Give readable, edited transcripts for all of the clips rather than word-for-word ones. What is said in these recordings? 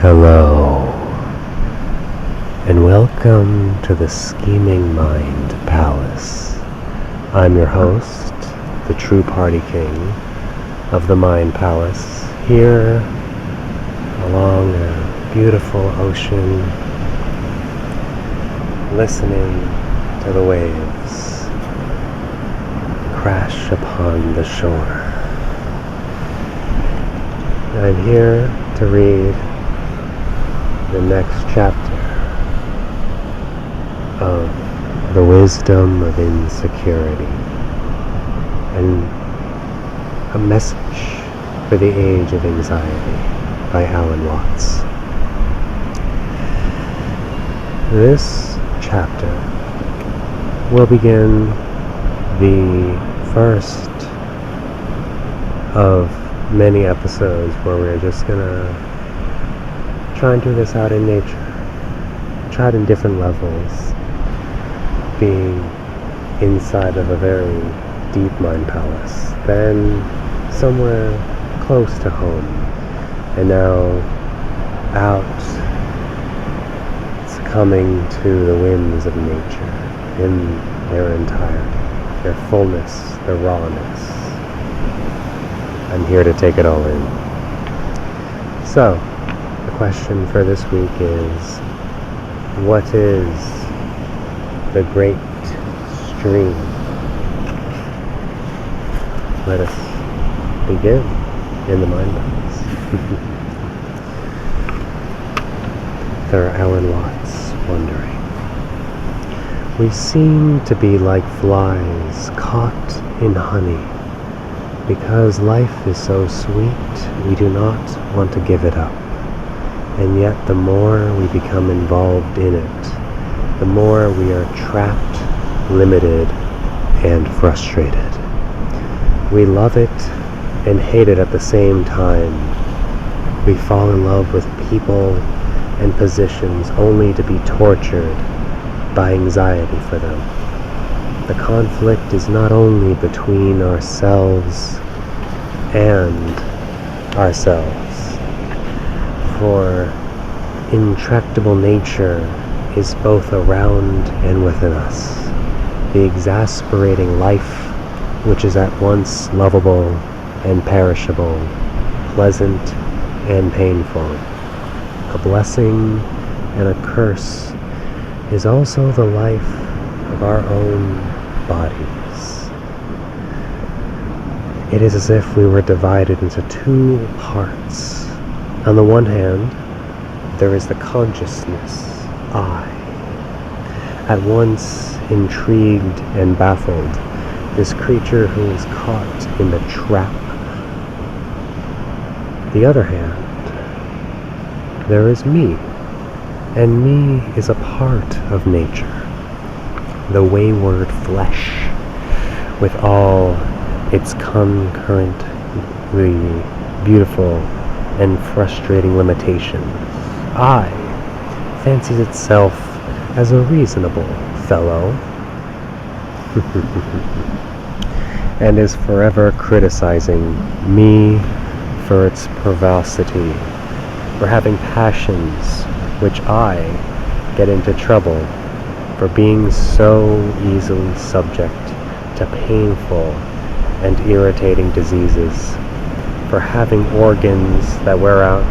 Hello, and welcome to the Scheming Mind Palace. I'm your host, the true party king of the Mind Palace, here along a beautiful ocean, listening to the waves crash upon the shore. I'm here to read the next chapter of The Wisdom of Insecurity, and a message for the age of anxiety by Alan Watts. This chapter will begin the first of many episodes where we're just gonna try and do this out in nature, try it in different levels, being inside of a very deep mind palace, then somewhere close to home, and now out, succumbing to the whims of nature in their entirety, their fullness, their rawness. I'm here to take it all in. So, the question for this week is, what is the great stream? Let us begin in the mind palace. Sir Alan Watts, wondering. We seem to be like flies caught in honey. Because life is so sweet, we do not want to give it up. And yet the more we become involved in it, the more we are trapped, limited, and frustrated. We love it and hate it at the same time. We fall in love with people and positions only to be tortured by anxiety for them. The conflict is not only between ourselves and ourselves, for intractable nature is both around and within us. The exasperating life, which is at once lovable and perishable, pleasant and painful, a blessing and a curse, is also the life of our own bodies. It is as if we were divided into two parts. On the one hand, there is the consciousness, I, at once intrigued and baffled, this creature who is caught in the trap. The other hand, there is me, and me is a part of nature. The wayward flesh, with all its concurrently beautiful and frustrating limitations. I fancies itself as a reasonable fellow, and is forever criticizing me for its perversity, for having passions which I get into trouble for being so easily subject to painful and irritating diseases, for having organs that wear out,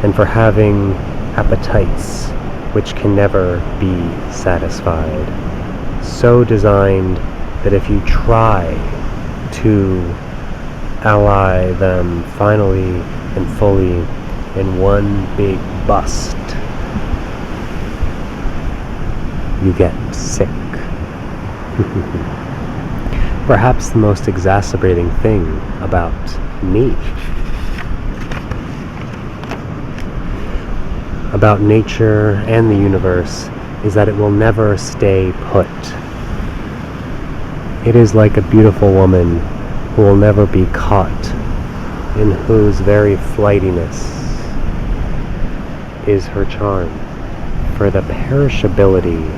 and for having appetites which can never be satisfied, so designed that if you try to ally them finally and fully in one big bust, you get sick. Perhaps the most exacerbating thing about me, about nature and the universe, is that it will never stay put. It is like a beautiful woman who will never be caught, in whose very flightiness is her charm, for the perishability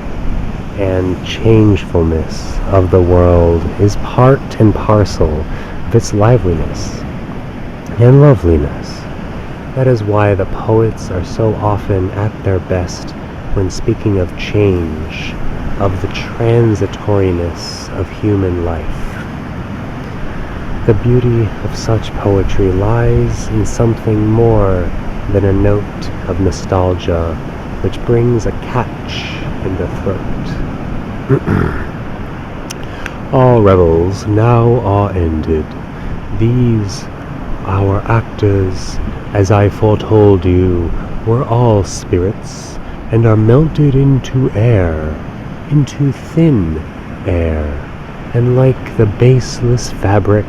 and changefulness of the world is part and parcel of its liveliness and loveliness. That is why the poets are so often at their best when speaking of change, of the transitoriness of human life. The beauty of such poetry lies in something more than a note of nostalgia which brings a catch in the throat. All revels now are ended. These, our actors, as I foretold you, were all spirits, and are melted into air, into thin air, and like the baseless fabric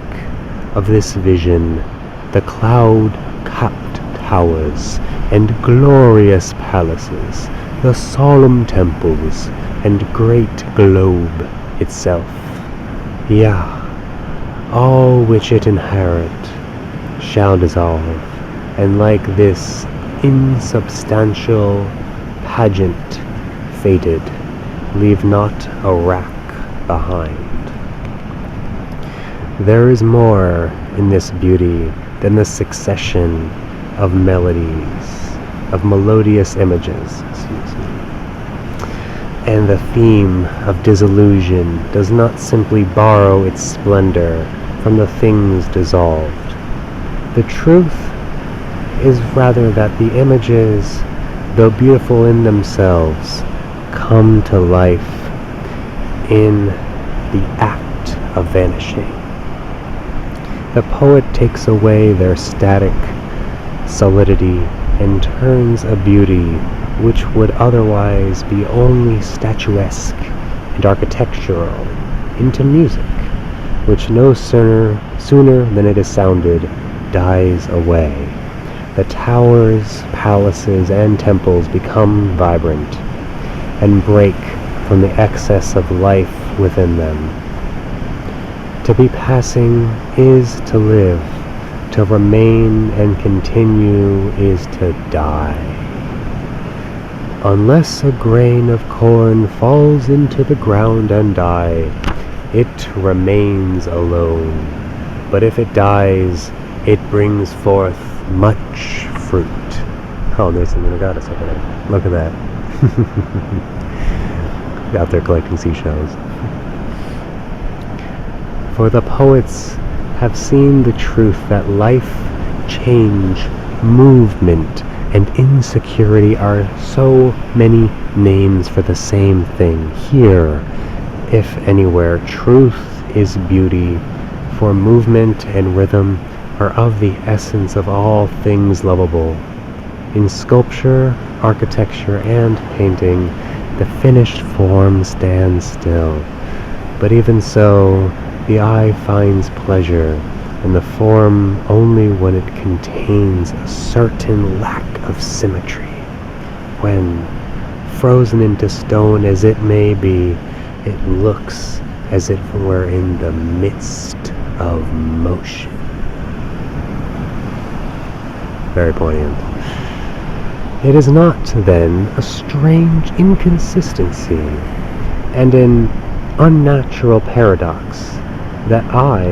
of this vision, the cloud-capped towers and glorious palaces, the solemn temples and great globe itself, all which it inherit, shall dissolve, and like this insubstantial pageant faded, leave not a rack behind. There is more in this beauty than the succession of melodious images, and the theme of disillusion does not simply borrow its splendor from the things dissolved. The truth is rather that the images, though beautiful in themselves, come to life in the act of vanishing. The poet takes away their static solidity and turns a beauty which would otherwise be only statuesque and architectural into music, which no sooner than it is sounded dies away. The towers, palaces, and temples become vibrant and break from the excess of life within them. To be passing is to live. To remain and continue is to die. Unless a grain of corn falls into the ground and die, it remains alone. But if it dies, it brings forth much fruit. Oh, there's some little goddess over there. Look at that. Out there collecting seashells. For the poets have seen the truth that life, change, movement, and insecurity are so many names for the same thing. Here, if anywhere, truth is beauty, for movement and rhythm are of the essence of all things lovable. In sculpture, architecture, and painting, the finished form stands still. But even so, the eye finds pleasure in the form only when it contains a certain lack of symmetry. When, frozen into stone as it may be, it looks as if it were in the midst of motion. Very poignant. It is not, then, a strange inconsistency and an unnatural paradox that I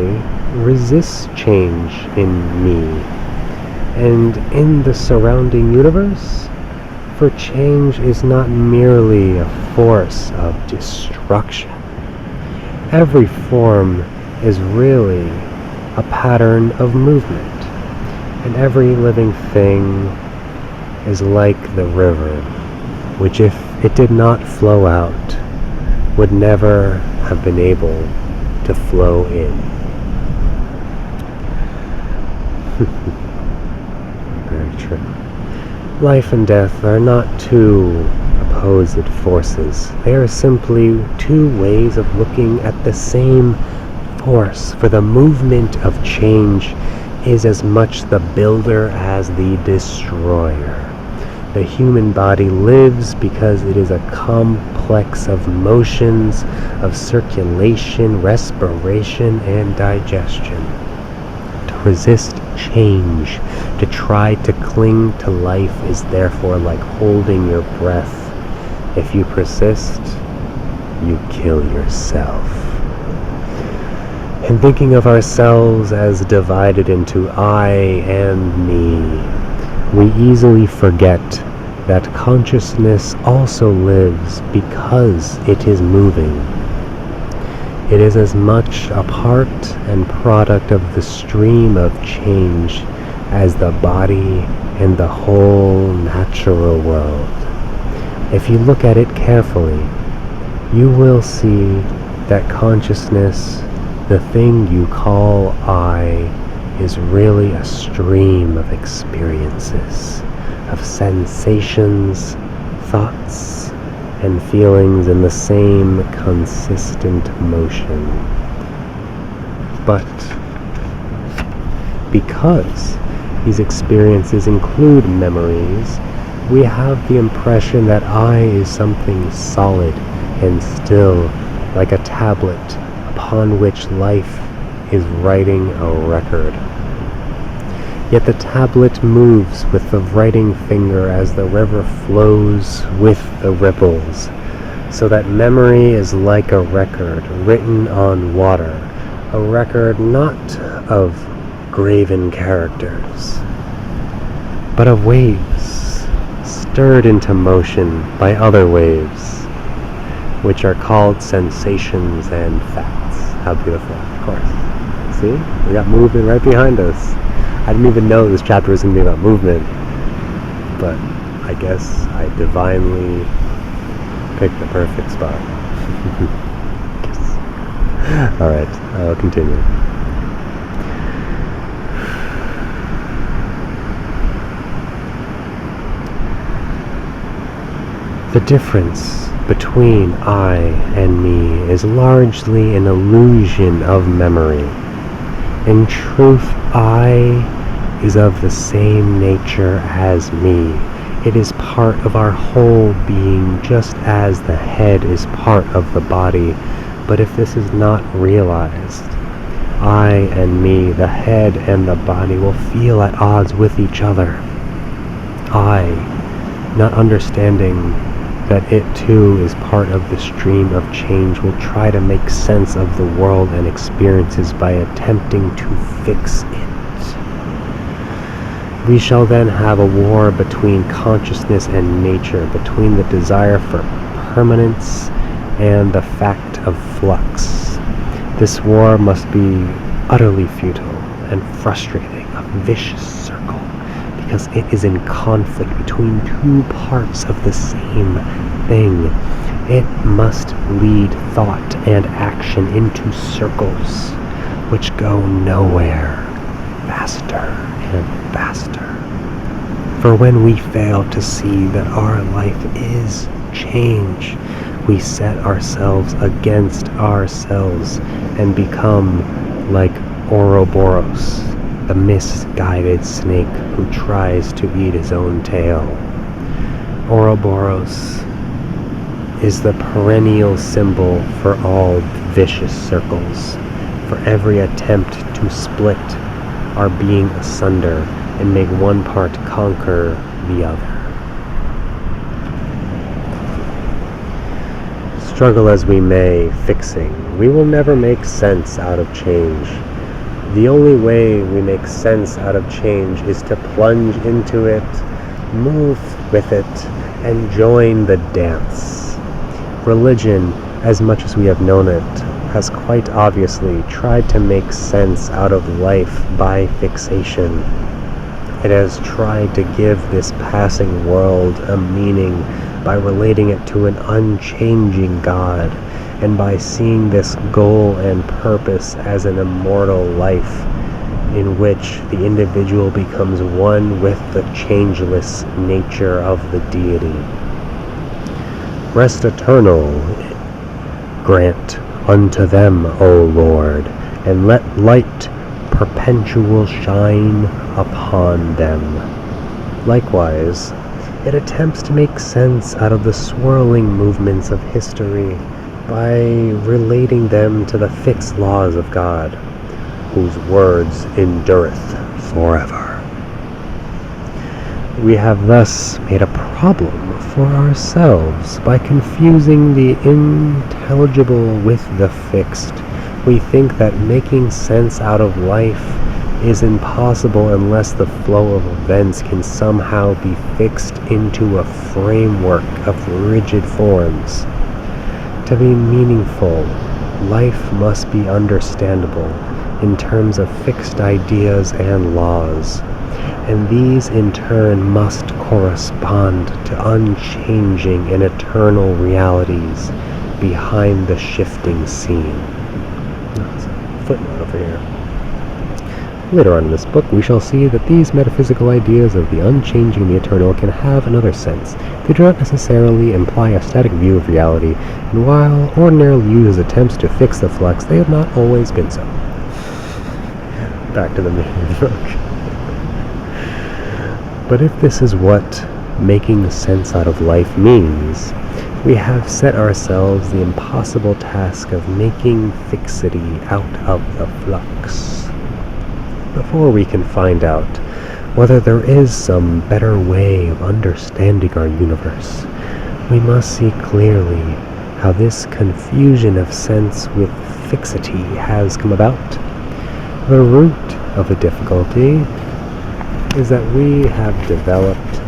resist change in me and in the surrounding universe, for change is not merely a force of destruction. Every form is really a pattern of movement, and every living thing is like the river, which if it did not flow out, would never have been able to flow in. Very true. Life and death are not two opposite forces. They are simply two ways of looking at the same force, for the movement of change is as much the builder as the destroyer. The human body lives because it is a complex of motions, of circulation, respiration, and digestion. To resist change, to try to cling to life, is therefore like holding your breath. If you persist, you kill yourself. And thinking of ourselves as divided into I and me, we easily forget that consciousness also lives because it is moving. It is as much a part and product of the stream of change as the body and the whole natural world. If you look at it carefully, you will see that consciousness, the thing you call I, is really a stream of experiences, of sensations, thoughts, and feelings in the same consistent motion. But because these experiences include memories, we have the impression that I is something solid and still, like a tablet upon which life is writing a record. Yet the tablet moves with the writing finger as the river flows with the ripples, so that memory is like a record written on water, a record not of graven characters, but of waves stirred into motion by other waves, which are called sensations and facts. How beautiful, of course. See? We got movement right behind us. I didn't even know this chapter was going to be about movement, but I guess I divinely picked the perfect spot. Yes. Alright, I'll continue. The difference between I and me is largely an illusion of memory. In truth, I is of the same nature as me. It is part of our whole being, just as the head is part of the body. But if this is not realized, I and me, the head and the body, will feel at odds with each other. I, not understanding that it too is part of the stream of change, will try to make sense of the world and experiences by attempting to fix it. We shall then have a war between consciousness and nature, between the desire for permanence and the fact of flux. This war must be utterly futile and frustrating, a vicious circle, because it is in conflict between two parts of the same thing. It must lead thought and action into circles which go nowhere, faster and faster. For when we fail to see that our life is change, we set ourselves against ourselves and become like Ouroboros, the misguided snake who tries to eat his own tail. Ouroboros is the perennial symbol for all vicious circles, for every attempt to split our being asunder and make one part conquer the other. Struggle as we may, fixing, we will never make sense out of change. The only way we make sense out of change is to plunge into it, move with it, and join the dance. Religion, as much as we have known it, has quite obviously tried to make sense out of life by fixation. It has tried to give this passing world a meaning by relating it to an unchanging God, and by seeing this goal and purpose as an immortal life in which the individual becomes one with the changeless nature of the deity. Rest eternal grant unto them, O Lord, and let light perpetual shine upon them. Likewise, it attempts to make sense out of the swirling movements of history by relating them to the fixed laws of God, whose words endureth forever. We have thus made a problem for ourselves by confusing the intelligible with the fixed. We think that making sense out of life is impossible unless the flow of events can somehow be fixed into a framework of rigid forms. To be meaningful, life must be understandable in terms of fixed ideas and laws, and these in turn must correspond to unchanging and eternal realities behind the shifting scene. That's a footnote over here. Later on in this book, we shall see that these metaphysical ideas of the unchanging and the eternal can have another sense. They do not necessarily imply a static view of reality, and while ordinarily used as attempts to fix the flux, they have not always been so. Back to the main of the book. But if this is what making sense out of life means, we have set ourselves the impossible task of making fixity out of the flux. Before we can find out whether there is some better way of understanding our universe, we must see clearly how this confusion of sense with fixity has come about. The root of the difficulty is that we have developed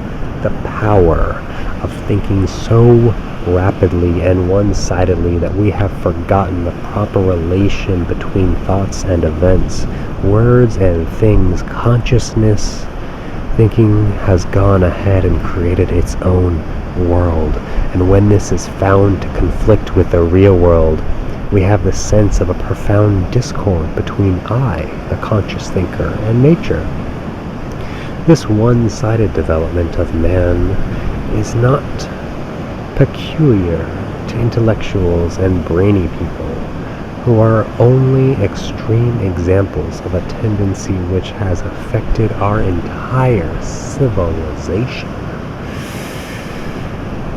the power of thinking so rapidly and one-sidedly that we have forgotten the proper relation between thoughts and events, words and things. Consciousness thinking has gone ahead and created its own world, and when this is found to conflict with the real world, we have the sense of a profound discord between I, the conscious thinker, and nature. This one-sided development of man is not peculiar to intellectuals and brainy people, who are only extreme examples of a tendency which has affected our entire civilization.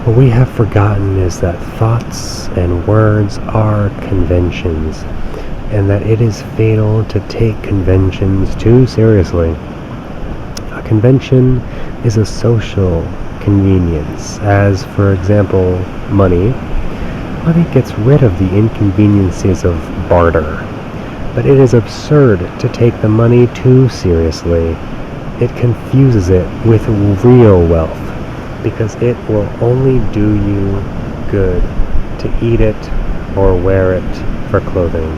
What we have forgotten is that thoughts and words are conventions, and that it is fatal to take conventions too seriously. A convention is a social convenience, as for example, money. Money gets rid of the inconveniences of barter, but it is absurd to take the money too seriously. It confuses it with real wealth, because it will only do you good to eat it or wear it for clothing.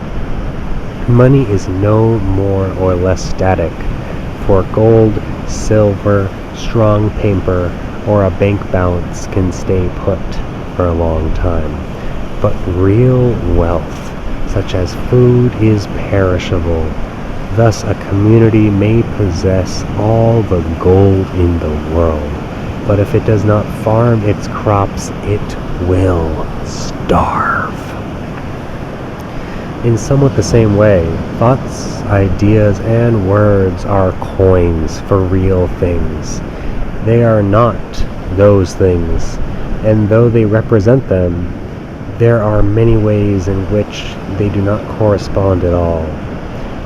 Money is no more or less static, for gold, silver, strong paper, or a bank balance can stay put for a long time. But real wealth, such as food, is perishable. Thus a community may possess all the gold in the world, but if it does not farm its crops, it will starve. In somewhat the same way, thoughts, ideas, and words are coins for real things. They are not those things, and though they represent them, there are many ways in which they do not correspond at all.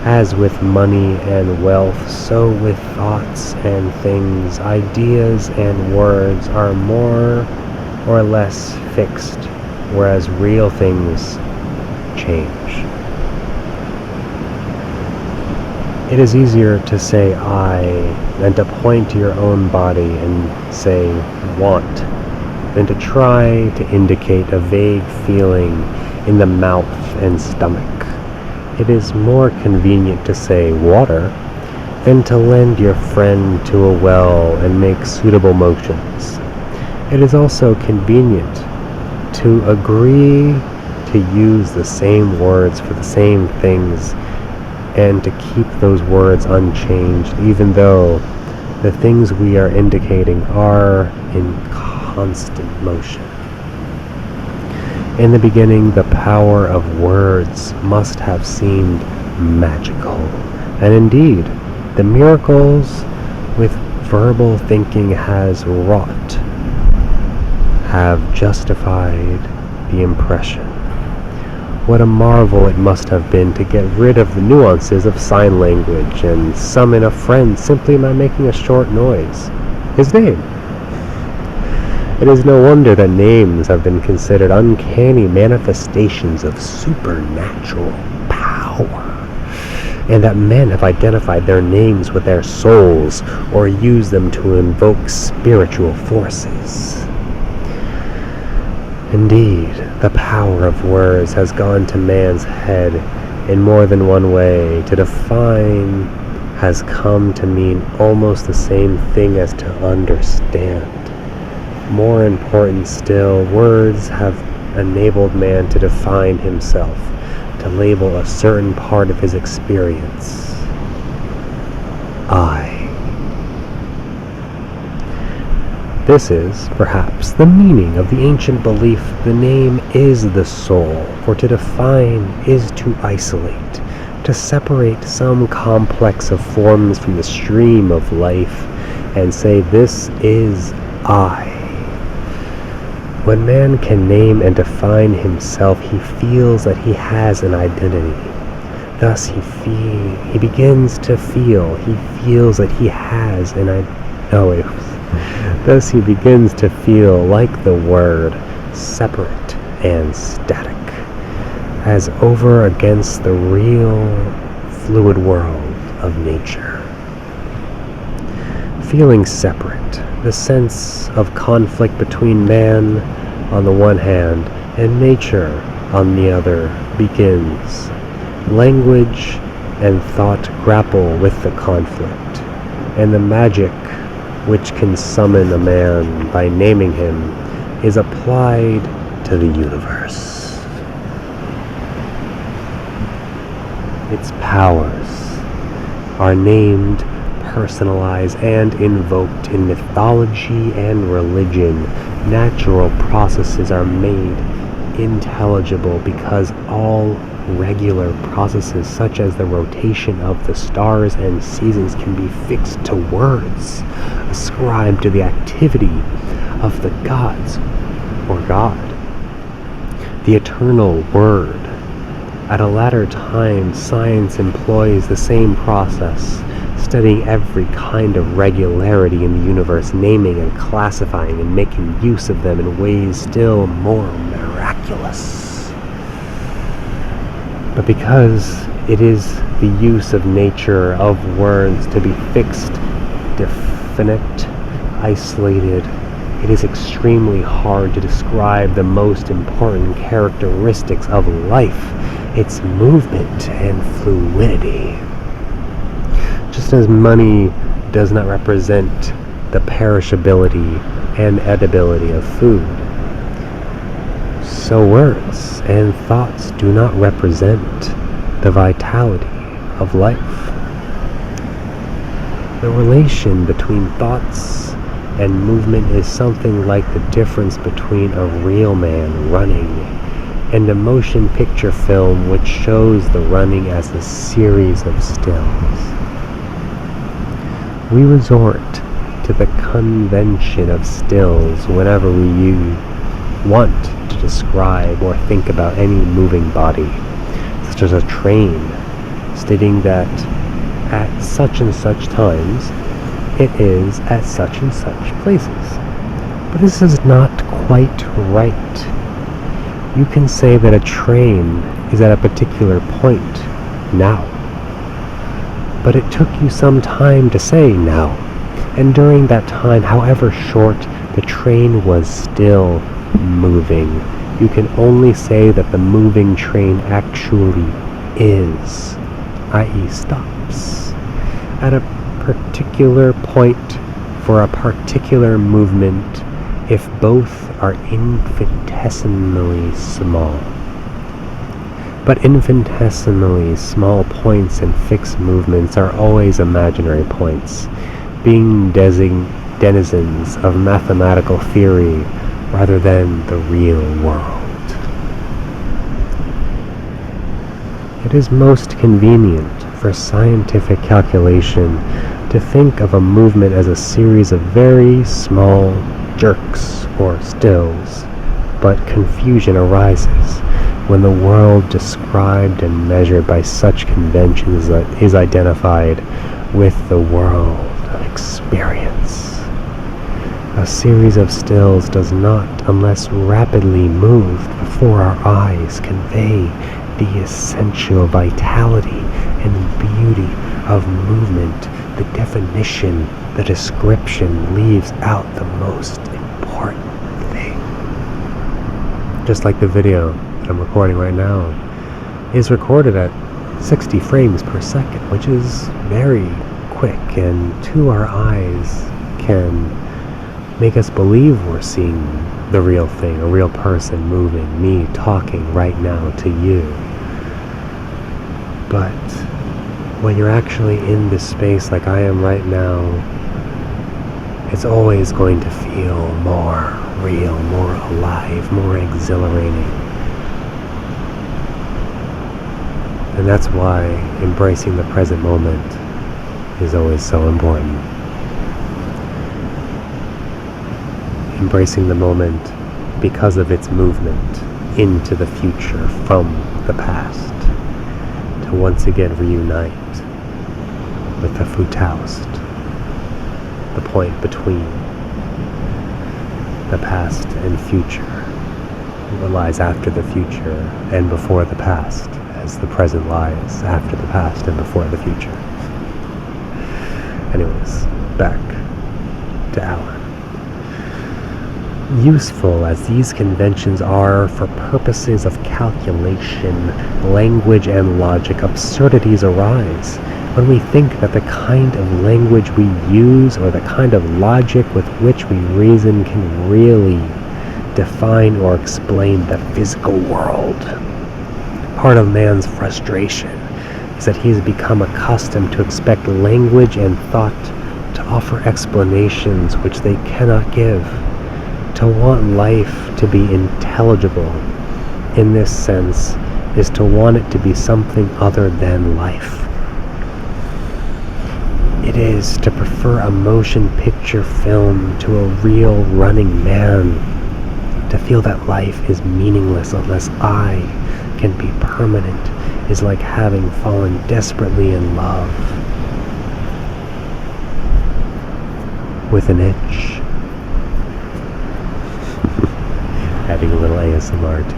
As with money and wealth, so with thoughts and things, ideas and words are more or less fixed, whereas real things change. It is easier to say I than to point to your own body and say want, than to try to indicate a vague feeling in the mouth and stomach. It is more convenient to say water than to lend your friend to a well and make suitable motions. It is also convenient to agree to use the same words for the same things and to keep those words unchanged, even though the things we are indicating are in constant motion. In the beginning, the power of words must have seemed magical, and indeed, the miracles with verbal thinking has wrought have justified the impression. What a marvel it must have been to get rid of the nuances of sign language and summon a friend simply by making a short noise. His name. It is no wonder that names have been considered uncanny manifestations of supernatural power. and that men have identified their names with their souls or used them to invoke spiritual forces. Indeed, the power of words has gone to man's head in more than one way. To define has come to mean almost the same thing as to understand. More important still, words have enabled man to define himself, to label a certain part of his experience. I. This is, perhaps, the meaning of the ancient belief the name is the soul, for to define is to isolate, to separate some complex of forms from the stream of life, and say, this is I. When man can name and define himself, he feels that he has an identity. Thus he begins to feel, he feels that he has an identity. Thus he begins to feel, like the word, separate and static, as over against the real, fluid world of nature. Feeling separate, the sense of conflict between man on the one hand and nature on the other begins. Language and thought grapple with the conflict, and the magic which can summon a man by naming him is applied to the universe. Its powers are named, personalized, and invoked in mythology and religion. Natural processes are made intelligible because all regular processes, such as the rotation of the stars and seasons, can be fixed to words ascribed to the activity of the gods or God. The eternal word. At a latter time, science employs the same process, studying every kind of regularity in the universe, naming and classifying and making use of them in ways still more miraculous. But because it is the use of nature, of words, to be fixed, definite, isolated, it is extremely hard to describe the most important characteristics of life, its movement and fluidity. Just as money does not represent the perishability and edibility of food, so words and thoughts do not represent the vitality of life. The relation between thoughts and movement is something like the difference between a real man running and a motion picture film which shows the running as a series of stills. We resort to the convention of stills whenever we want to describe or think about any moving body, such as a train, stating that at such and such times it is at such and such places. But this is not quite right. You can say that a train is at a particular point now, but it took you some time to say now, and during that time, however short, the train was still moving. You can only say that the moving train actually is, i.e. stops, at a particular point for a particular movement if both are infinitesimally small. But infinitesimally small points and fixed movements are always imaginary points, being denizens of mathematical theory rather than the real world. It is most convenient for scientific calculation to think of a movement as a series of very small jerks or stills, but confusion arises when the world described and measured by such conventions is identified with the world of experience. A series of stills does not, unless rapidly moved before our eyes, convey the essential vitality and the beauty of movement, the definition, the description leaves out the most important thing. Just like the video that I'm recording right now is recorded at 60 frames per second, which is very quick, and to our eyes can make us believe we're seeing the real thing, a real person moving, me talking right now to you. But when you're actually in this space like I am right now, it's always going to feel more real, more alive, more exhilarating. And that's why embracing the present moment is always so important. Embracing the moment because of its movement into the future from the past, to once again reunite with the Futaust, the point between the past and future, what lies after the future and before the past, as the present lies after the past and before the future. Anyways, back to Alan. Useful as these conventions are for purposes of calculation, language, and logic, absurdities arise when we think that the kind of language we use or the kind of logic with which we reason can really define or explain the physical world. Part of man's frustration is that he has become accustomed to expect language and thought to offer explanations which they cannot give. To want life to be intelligible in this sense is to want it to be something other than life. It is to prefer a motion picture film to a real running man. To feel that life is meaningless unless I can be permanent is like having fallen desperately in love with an itch. Adding a little ASMR to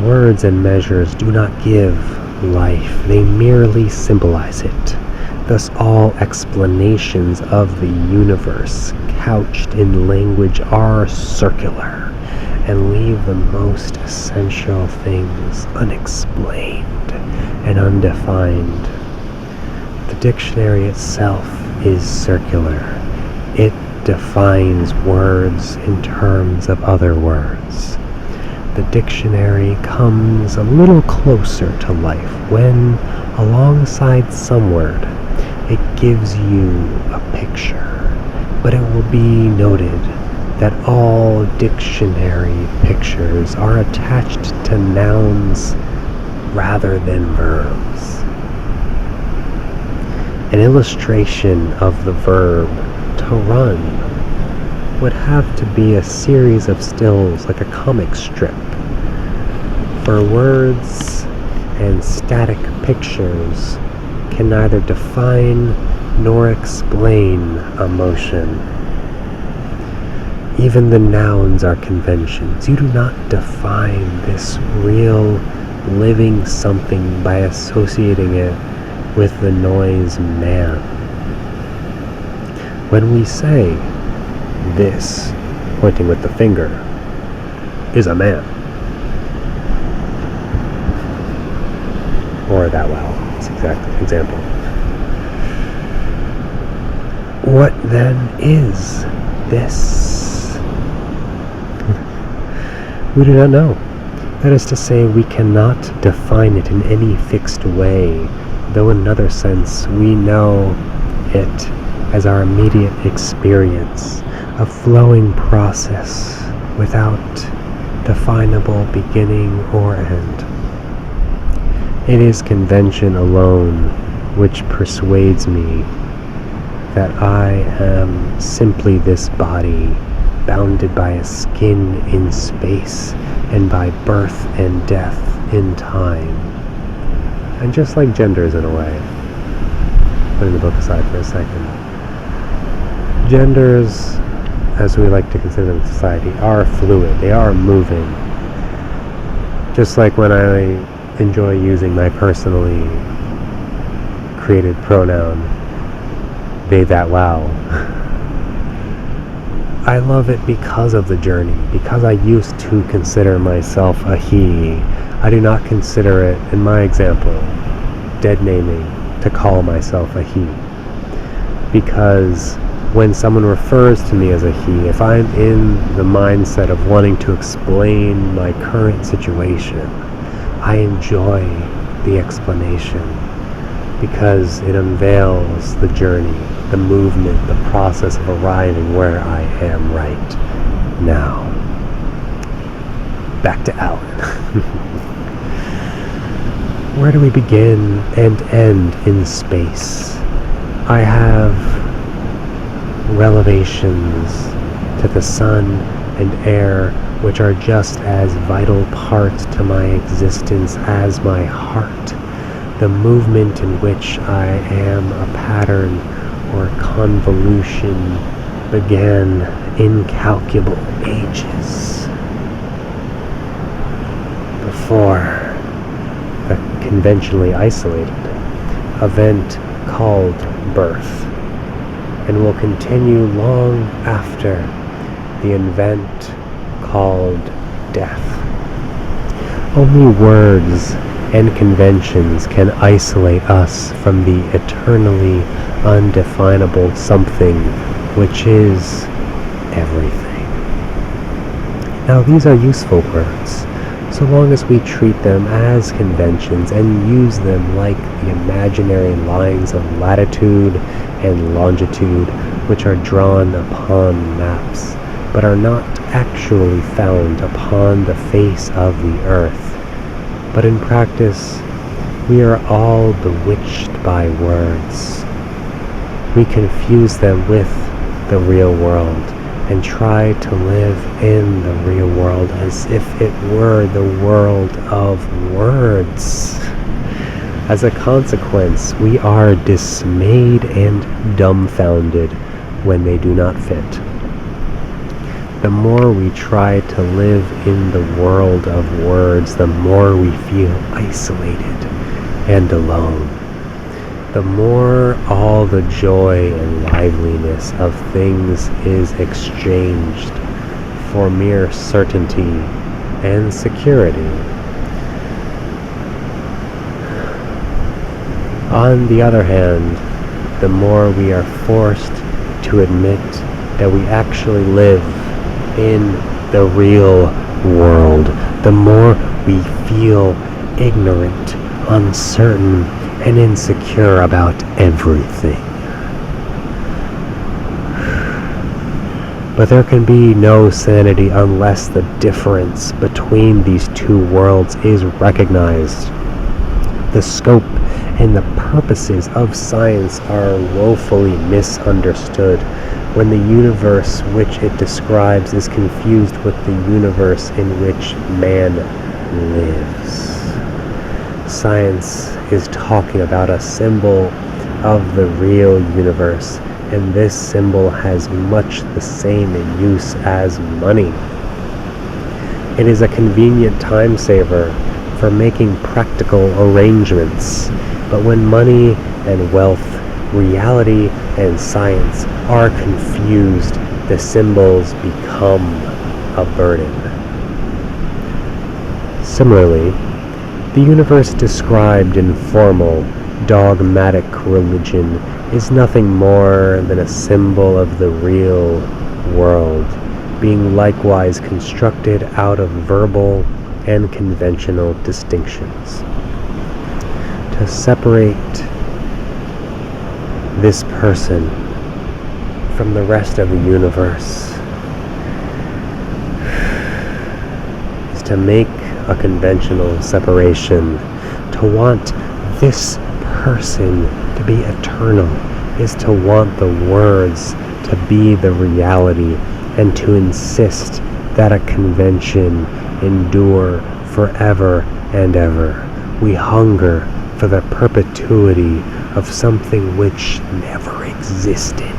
it. Words and measures do not give life, they merely symbolize it. Thus all explanations of the universe couched in language are circular and leave the most essential things unexplained and undefined. The dictionary itself is circular. It defines words in terms of other words. The dictionary comes a little closer to life when, alongside some word, it gives you a picture. But it will be noted that all dictionary pictures are attached to nouns rather than verbs. An illustration of the verb to run would have to be a series of stills like a comic strip. For words and static pictures can neither define nor explain emotion. Even the nouns are conventions. You do not define this real, living something by associating it with the noise man. When we say, this, pointing with the finger, is a man. Or that it's exact example. What then is this? We do not know. That is to say, we cannot define it in any fixed way, though in another sense we know it as our immediate experience, a flowing process without definable beginning or end. It is convention alone which persuades me that I am simply this body, bounded by a skin in space and by birth and death in time. And just like genders in a way, putting the book aside for a second, genders, as we like to consider them in society, are fluid. They are moving. Just like when I enjoy using my personally created pronoun, they, that, wow. I love it because of the journey, because I used to consider myself a he. I do not consider it, in my example, dead naming, to call myself a he. Because when someone refers to me as a he, if I'm in the mindset of wanting to explain my current situation, I enjoy the explanation because it unveils the journey, the movement, the process of arriving where I am right now. Back to Alan. Where do we begin and end in space? I have revelations to the sun and air, which are just as vital parts to my existence as my heart. The movement in which I am a pattern or convolution began incalculable ages before the conventionally isolated event called birth, and will continue long after the event called death. Only words and conventions can isolate us from the eternally undefinable something which is everything. Now, these are useful words, so long as we treat them as conventions and use them like the imaginary lines of latitude and longitude which are drawn upon maps, but are not actually found upon the face of the earth. But in practice, we are all bewitched by words. We confuse them with the real world and try to live in the real world as if it were the world of words. As a consequence, we are dismayed and dumbfounded when they do not fit. The more we try to live in the world of words, the more we feel isolated and alone. The more all the joy and liveliness of things is exchanged for mere certainty and security. On the other hand, the more we are forced to admit that we actually live in the real world, the more we feel ignorant, uncertain, and insecure about everything. But there can be no sanity unless the difference between these two worlds is recognized. The scope and the purposes of science are woefully misunderstood when the universe which it describes is confused with the universe in which man lives. Science is talking about a symbol of the real universe, and this symbol has much the same in use as money. It is a convenient time saver for making practical arrangements, but when money and wealth, reality and science are confused, the symbols become a burden. Similarly, the universe described in formal, dogmatic religion is nothing more than a symbol of the real world, being likewise constructed out of verbal and conventional distinctions. To separate this person from the rest of the universe is to make a conventional separation. To want this person to be eternal is to want the words to be the reality and to insist that a convention endure forever and ever. We hunger for the perpetuity of something which never existed.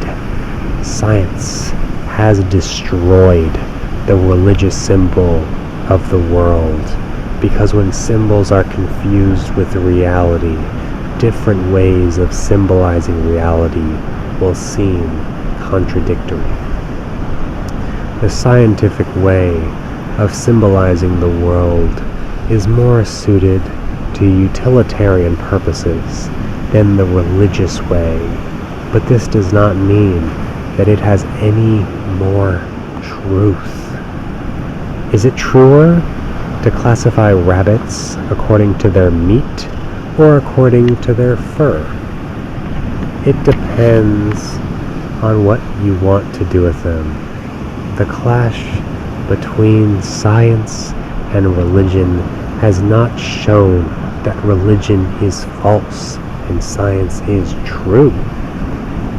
Science has destroyed the religious symbol of the world, because when symbols are confused with reality, different ways of symbolizing reality will seem contradictory. The scientific way of symbolizing the world is more suited to utilitarian purposes than the religious way, but this does not mean that it has any more truth. Is it truer to classify rabbits according to their meat or according to their fur? It depends on what you want to do with them. The clash between science and religion has not shown that religion is false and science is true.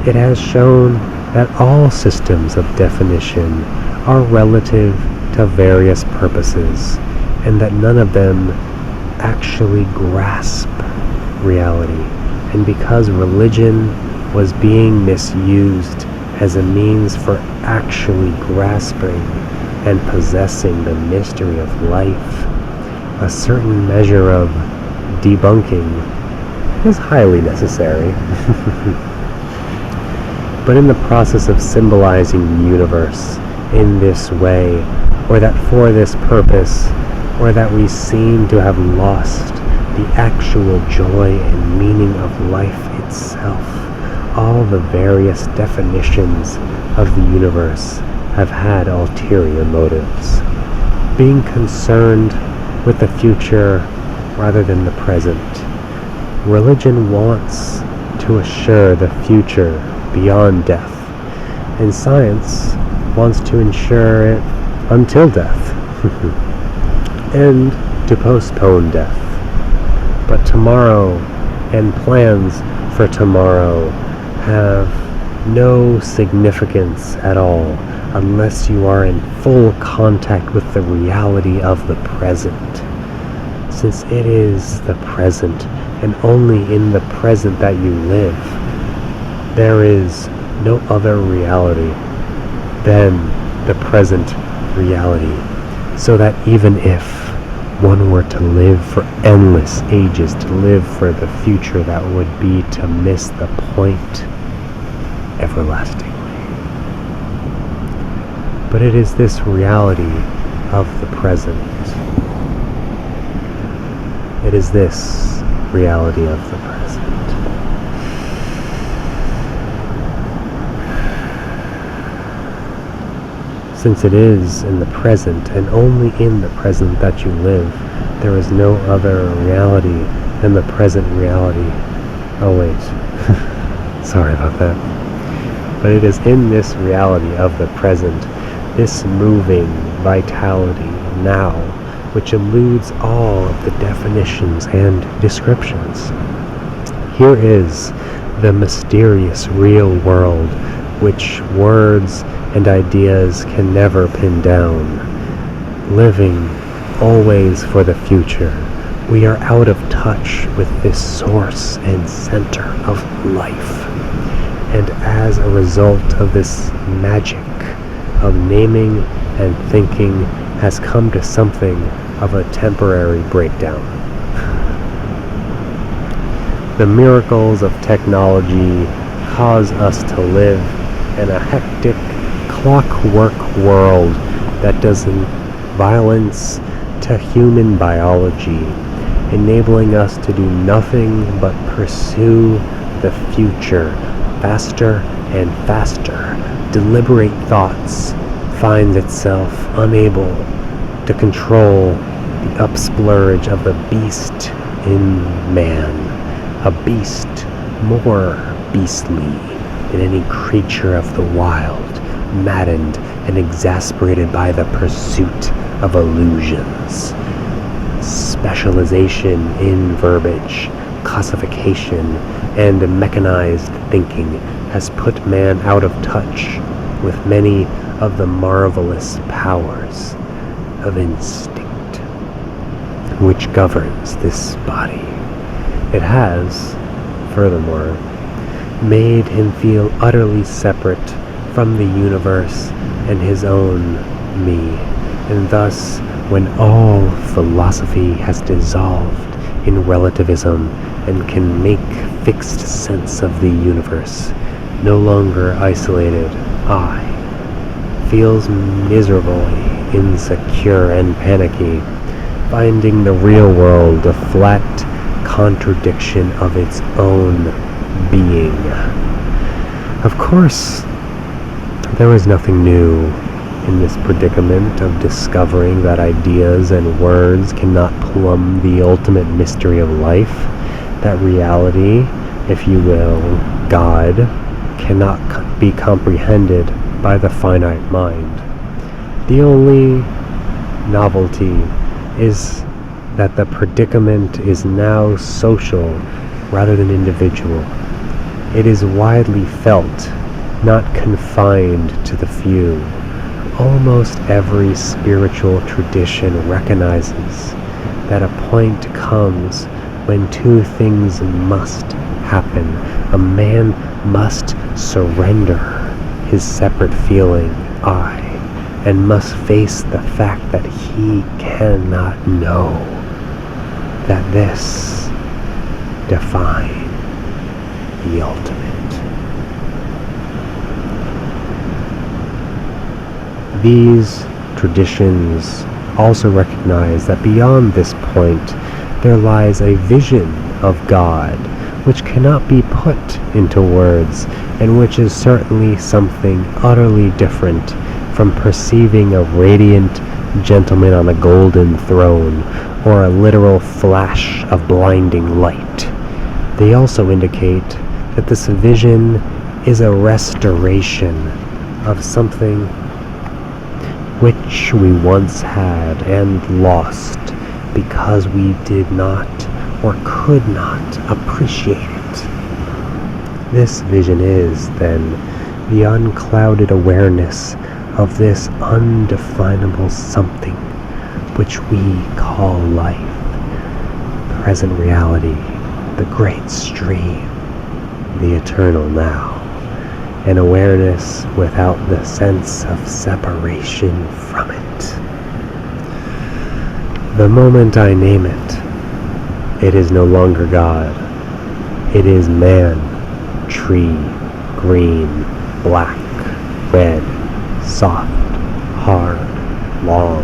It has shown that all systems of definition are relative to various purposes, and that none of them actually grasp reality. And because religion was being misused as a means for actually grasping and possessing the mystery of life, a certain measure of debunking is highly necessary. But in the process of symbolizing the universe in this way, or that for this purpose, or that we seem to have lost the actual joy and meaning of life itself, all the various definitions of the universe have had ulterior motives. Being concerned with the future rather than the present, religion wants to assure the future beyond death, and science wants to ensure it until death, and to postpone death. But tomorrow and plans for tomorrow have no significance at all unless you are in full contact with the reality of the present. Since it is the present, and only in the present that you live, there is no other reality than the present reality. So that even if one were to live for endless ages, to live for the future, that would be to miss the point everlastingly. But it is this reality of the present. It is this reality of the present. Since it is in the present, and only in the present that you live, there is no other reality than the present reality. Oh wait, sorry about that. But it is in this reality of the present, this moving vitality now, which eludes all of the definitions and descriptions. Here is the mysterious real world, which words and ideas can never pin down. Living always for the future, we are out of touch with this source and center of life. And as a result of this magic of naming and thinking has come to something of a temporary breakdown. The miracles of technology cause us to live in a hectic, clockwork world that does violence to human biology, enabling us to do nothing but pursue the future faster and faster. Deliberate thoughts finds itself unable to control the upsplurge of the beast in man, a beast more beastly than any creature of the wild, maddened and exasperated by the pursuit of illusions. Specialization in verbiage, classification, and mechanized thinking has put man out of touch with many of the marvelous powers of instinct which governs this body. It has, furthermore, made him feel utterly separate from the universe and his own me, and thus when all philosophy has dissolved in relativism and can make fixed sense of the universe, no longer isolated, I feels miserably insecure and panicky, finding the real world a flat contradiction of its own being. Of course, there was nothing new in this predicament of discovering that ideas and words cannot plumb the ultimate mystery of life, that reality, if you will, God, cannot be comprehended by the finite mind. The only novelty is that the predicament is now social rather than individual. It is widely felt, not confined to the few. Almost every spiritual tradition recognizes that a point comes when two things must happen. A man must surrender his separate feeling, I, and must face the fact that he cannot know that this define the ultimate. These traditions also recognize that beyond this point there lies a vision of God which cannot be put into words, and which is certainly something utterly different from perceiving a radiant gentleman on a golden throne or a literal flash of blinding light. They also indicate that this vision is a restoration of something which we once had and lost because we did not or could not appreciate it. This vision is, then, the unclouded awareness of this undefinable something which we call life, present reality, the great stream, the eternal now, an awareness without the sense of separation from it. The moment I name it, it is no longer God. It is man, tree, green, black, red, soft, hard, long,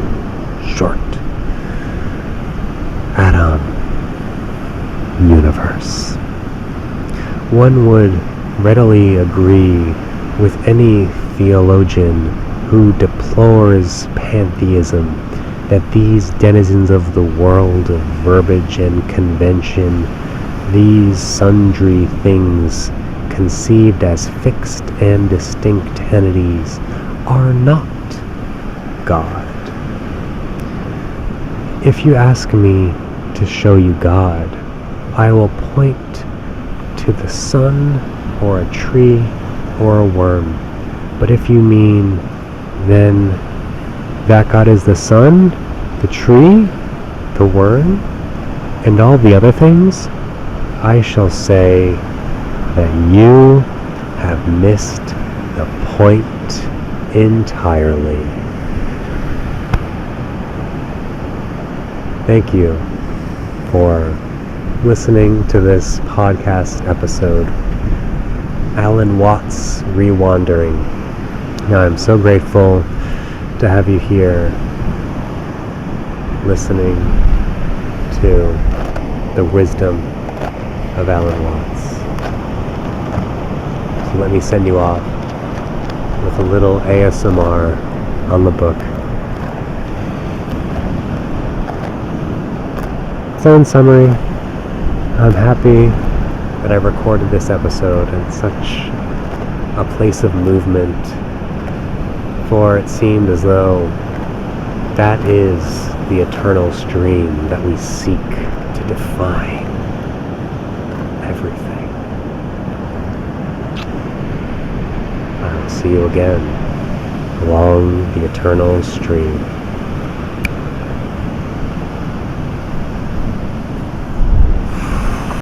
short, atom, universe. One would readily agree with any theologian who deplores pantheism that these denizens of the world of verbiage and convention, these sundry things conceived as fixed and distinct entities, are not God. If you ask me to show you God, I will point to the sun or a tree or a worm. But if you mean then that God is the sun, the tree, the worm, and all the other things, I shall say that you have missed the point entirely. Thank you for listening to this podcast episode, Alan Watts' ReWandering. Now, I'm so grateful to have you here listening to the wisdom of Alan Watts. So let me send you off with a little ASMR on the book. So in summary, I'm happy that I recorded this episode in such a place of movement, for it seemed as though that is the eternal stream that we seek to define everything. I will see you again along the eternal stream.